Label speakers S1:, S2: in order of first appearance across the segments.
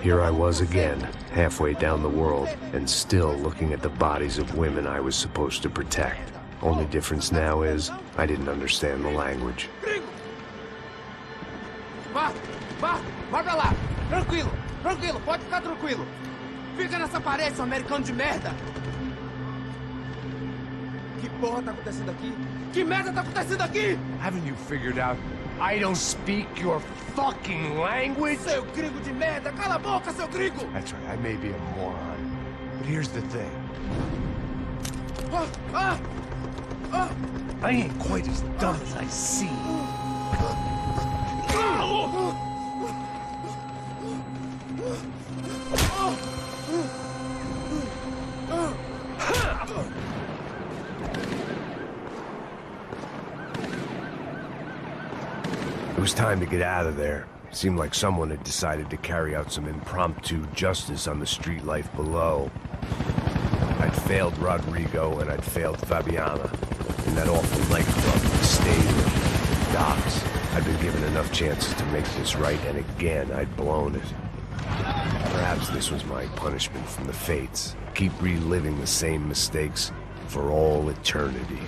S1: Here I was again, halfway down the world, and still looking at the bodies of women I was supposed to protect. Only difference now is, I didn't understand the language.
S2: Vai pra lá! Tranquilo, pode ficar tranquilo! Fica nessa parede, seu americano de merda! Que porra tá acontecendo aqui? Que merda tá acontecendo aqui?
S3: Haven't you figured out I don't speak your fucking language?
S2: Seu gringo de merda! Cala a boca, seu gringo!
S3: That's right, I may be a moron. But here's the thing. I ain't quite as dumb as I seem.
S1: It was time to get out of there. Seemed like someone had decided to carry out some impromptu justice on the street life below. I'd failed Rodrigo and I'd failed Fabiana. In that awful nightclub, the stage, the docks. I'd been given enough chances to make this right, and again I'd blown it. Perhaps this was my punishment from the fates. Keep reliving the same mistakes for all eternity.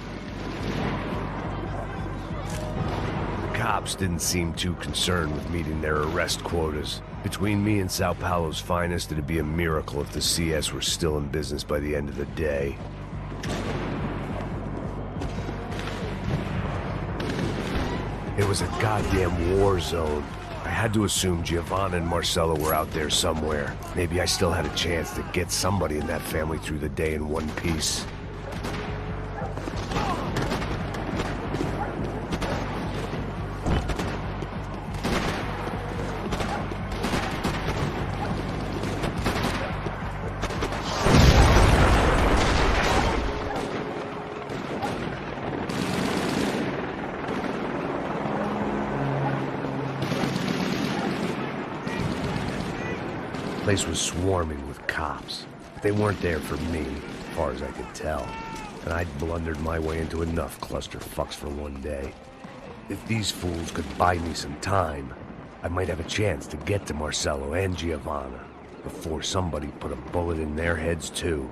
S1: The cops didn't seem too concerned with meeting their arrest quotas. Between me and Sao Paulo's finest, it'd be a miracle if the CS were still in business by the end of the day. It was a goddamn war zone. I had to assume Giovanna and Marcelo were out there somewhere. Maybe I still had a chance to get somebody in that family through the day in one piece. The place was swarming with cops. They weren't there for me, as far as I could tell. And I'd blundered my way into enough clusterfucks for one day. If these fools could buy me some time, I might have a chance to get to Marcelo and Giovanna before somebody put a bullet in their heads too.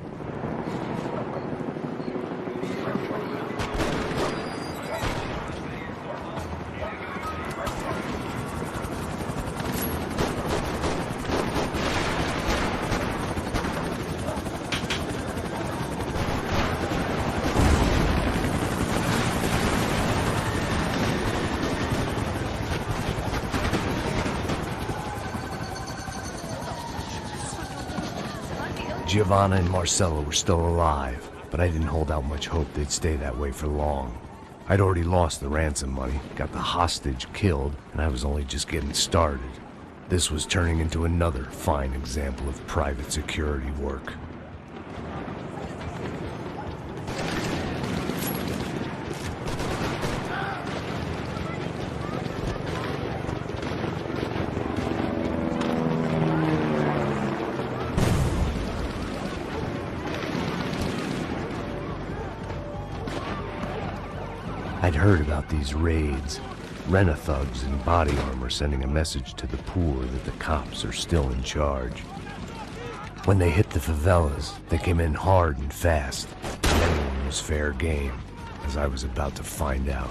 S1: Giovanna and Marcelo were still alive, but I didn't hold out much hope they'd stay that way for long. I'd already lost the ransom money, got the hostage killed, and I was only just getting started. This was turning into another fine example of private security work. I'd heard about these raids. Rent-a-thugs in body armor sending a message to the poor that the cops are still in charge. When they hit the favelas, they came in hard and fast. And anyone was fair game, as I was about to find out.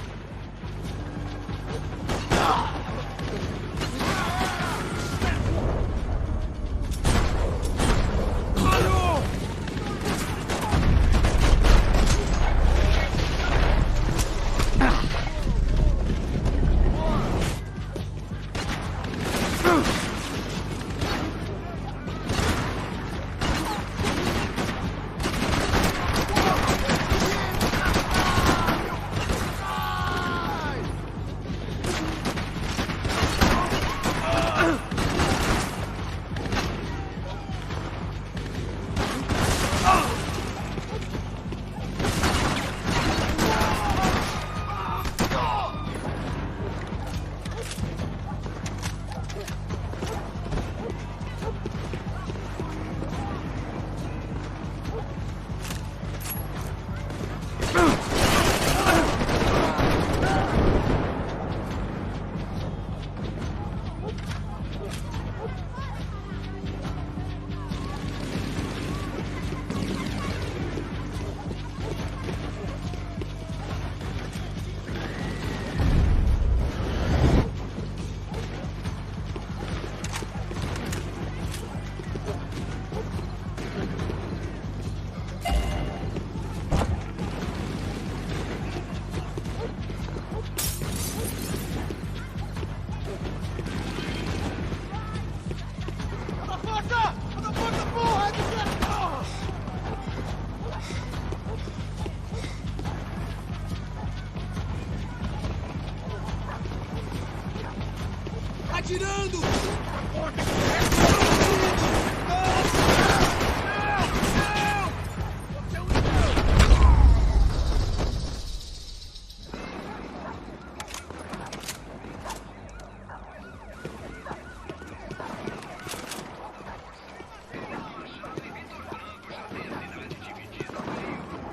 S2: atirando!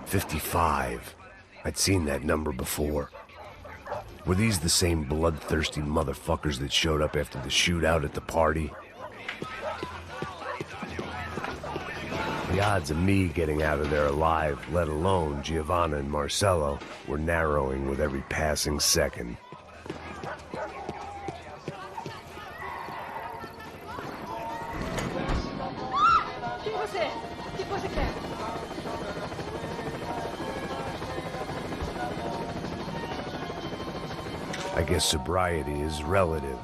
S1: 55. I'd seen that number before. Were these the same bloodthirsty motherfuckers that showed up after the shootout at the party? The odds of me getting out of there alive, let alone Giovanna and Marcello, were narrowing with every passing second. I guess sobriety is relative.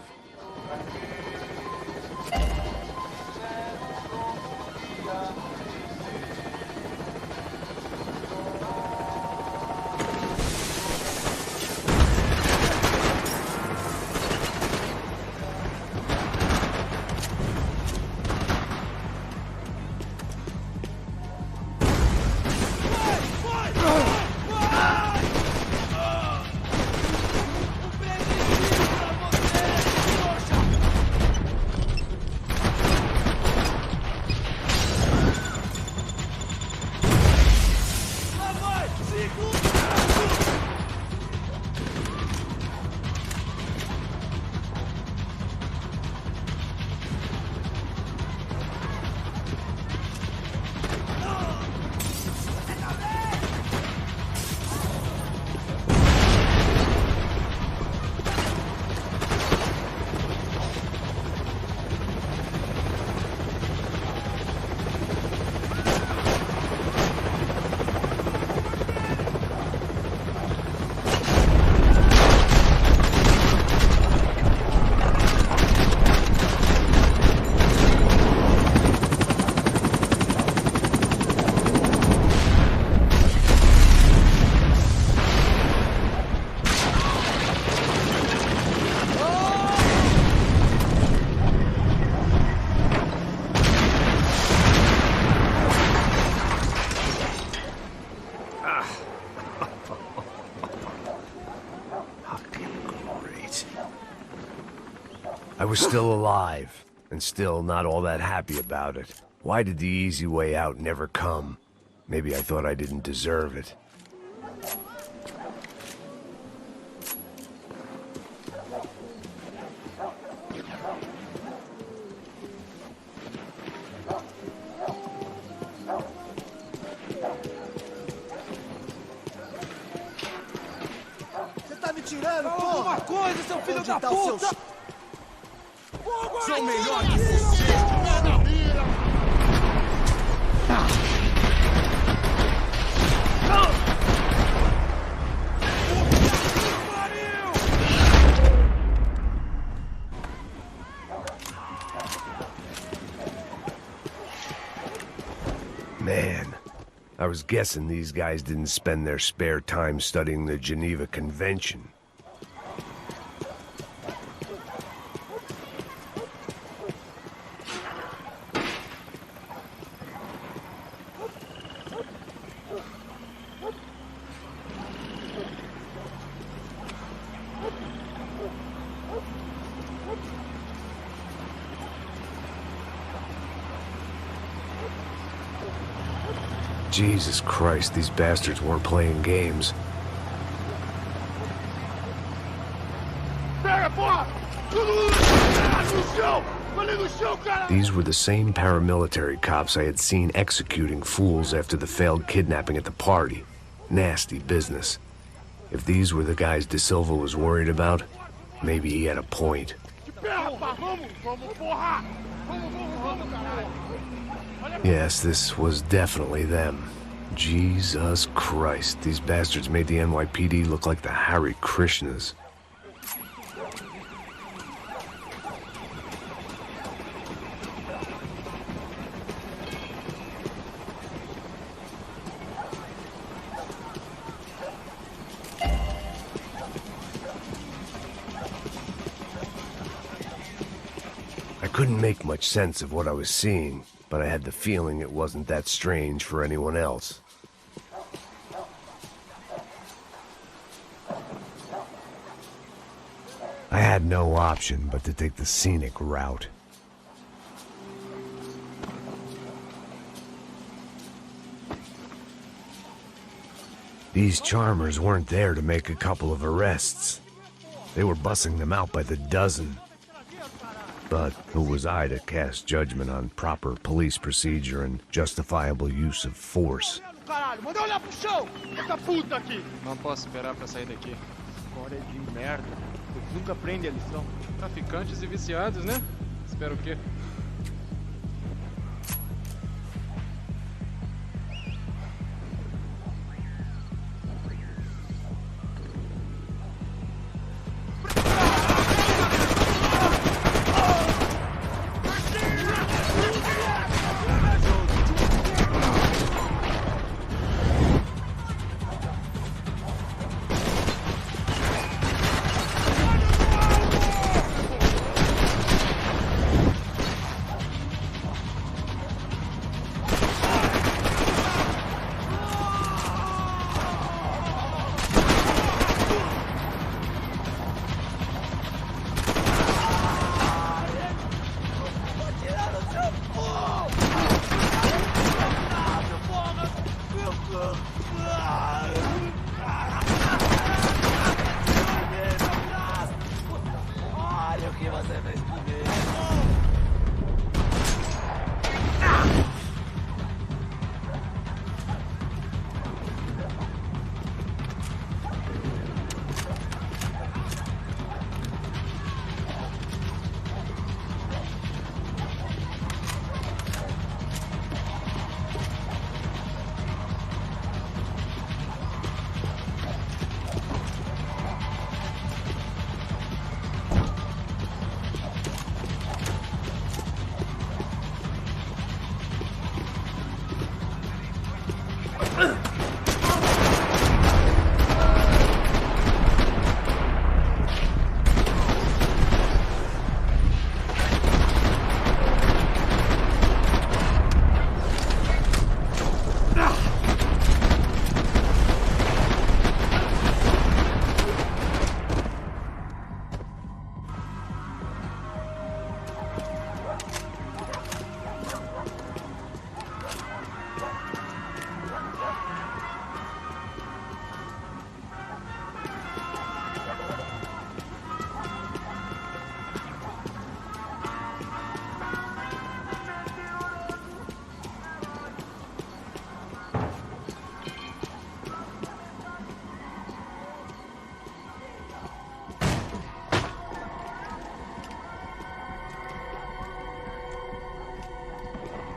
S1: I was still alive, and still not all that happy about it. Why did the easy way out never come? Maybe I thought I didn't deserve it.
S2: Você tá me tirando, porra! Alguma coisa, seu filho da puta! Sou melhor que você! Nada mira!
S1: Man, I was guessing these guys didn't spend their spare time studying the Geneva Convention. Jesus Christ, these bastards weren't playing games. These were the same paramilitary cops I had seen executing fools after the failed kidnapping at the party. Nasty business. If these were the guys De Silva was worried about, maybe he had a point. Yes, this was definitely them. Jesus Christ, these bastards made the NYPD look like the Hare Krishnas. I couldn't make much sense of what I was seeing, but I had the feeling it wasn't that strange for anyone else. I had no option but to take the scenic route. These charmers weren't there to make a couple of arrests. They were bussing them out by the dozen. But who was I to cast judgment on proper police procedure and justifiable use of force?
S4: Não posso esperar pra sair daqui.
S2: História de merda. Eles nunca aprendem a lição.
S4: Traficantes e viciados, né? Espero o quê?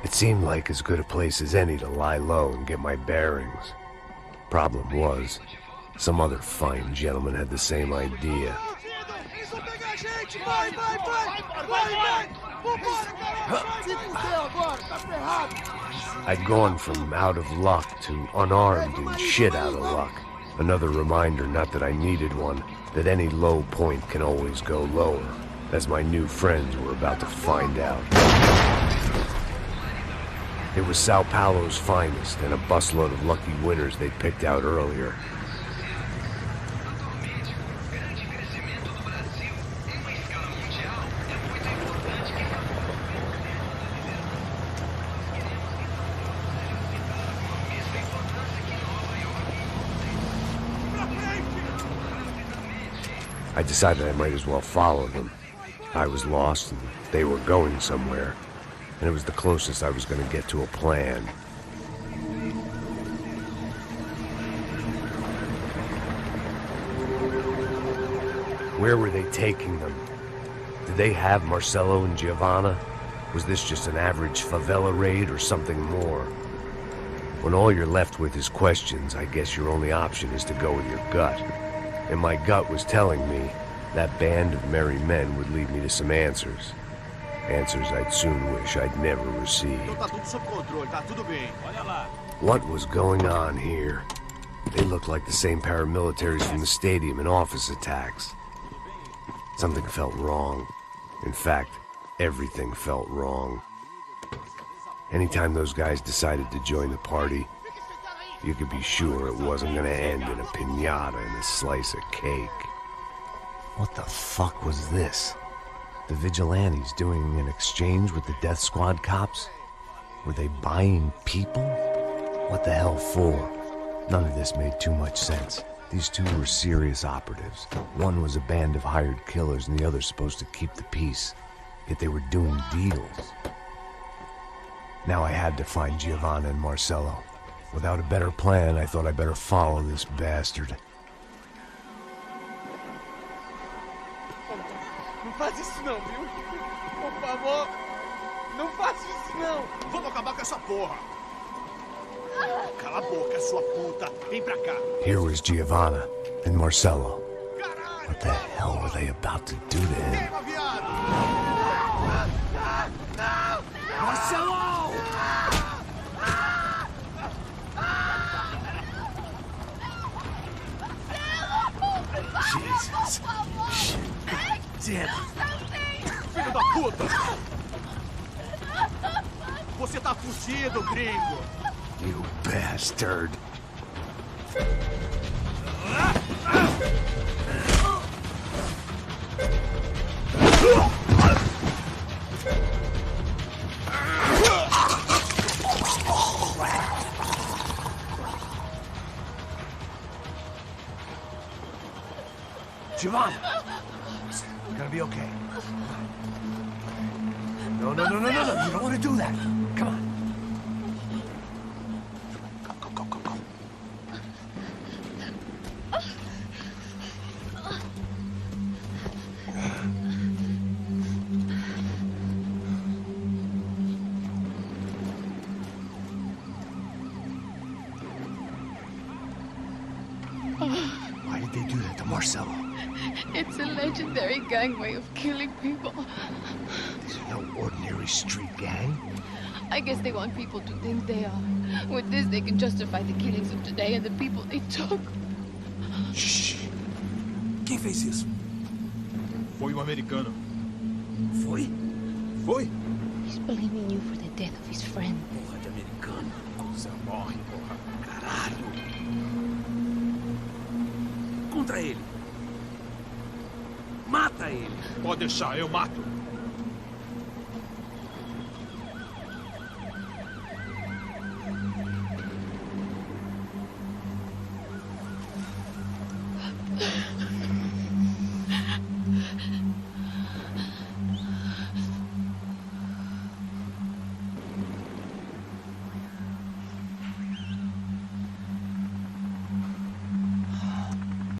S1: It seemed like as good a place as any to lie low and get my bearings. Problem was, some other fine gentleman had the same idea. I'd gone from out of luck to unarmed and shit out of luck. Another reminder, not that I needed one, that any low point can always go lower, as my new friends were about to find out. It was Sao Paulo's finest, and a busload of lucky winners they'd picked out earlier. I decided I might as well follow them. I was lost, and they were going somewhere, and it was the closest I was going to get to a plan. Where were they taking them? Did they have Marcelo and Giovanna? Was this just an average favela raid or something more? When all you're left with is questions, I guess your only option is to go with your gut. And my gut was telling me that band of merry men would lead me to some answers. Answers I'd soon wish I'd never received. What was going on here? They looked like the same paramilitaries from the stadium in office attacks. Something felt wrong. In fact, Everything felt wrong. Anytime those guys decided to join the party, you could be sure it wasn't gonna end in a piñata and a slice of cake. What the fuck was this? The vigilantes doing an exchange with the death squad cops? Were they buying people? What the hell for? None of this made too much sense. These two were serious operatives. One was a band of hired killers and the other supposed to keep the peace. Yet they were doing deals. Now I had to find Giovanna and Marcello. Without a better plan, I thought I better follow this bastard.
S2: Não faz isso não, viu? Por favor, não faça isso não. Vamos acabar com essa porra. Cala a boca, sua puta. Vem pra cá.
S1: Here was Giovanna and Marcello. What the hell were they about to do to him?
S2: Marcello!
S1: Jesus. Shit.
S2: Filho da puta! Você tá fugido, gringo!
S1: You bastard. Giovanna! You're gonna be okay. No. You don't want to do that. Come on. Go. Why did they do that to Marcello?
S5: It's a legendary gang way of killing people.
S1: These are no ordinary street gang.
S5: I guess they want people to think they are. With this, they can justify the killings of today and the people they took.
S2: Shh. Quem fez isso? Foi americano. Foi?
S5: He's blaming you for the death of his friend.
S2: Porra de americano. Você morre, porra. Caralho. Contra ele. Mata ele. Pode deixar, eu mato.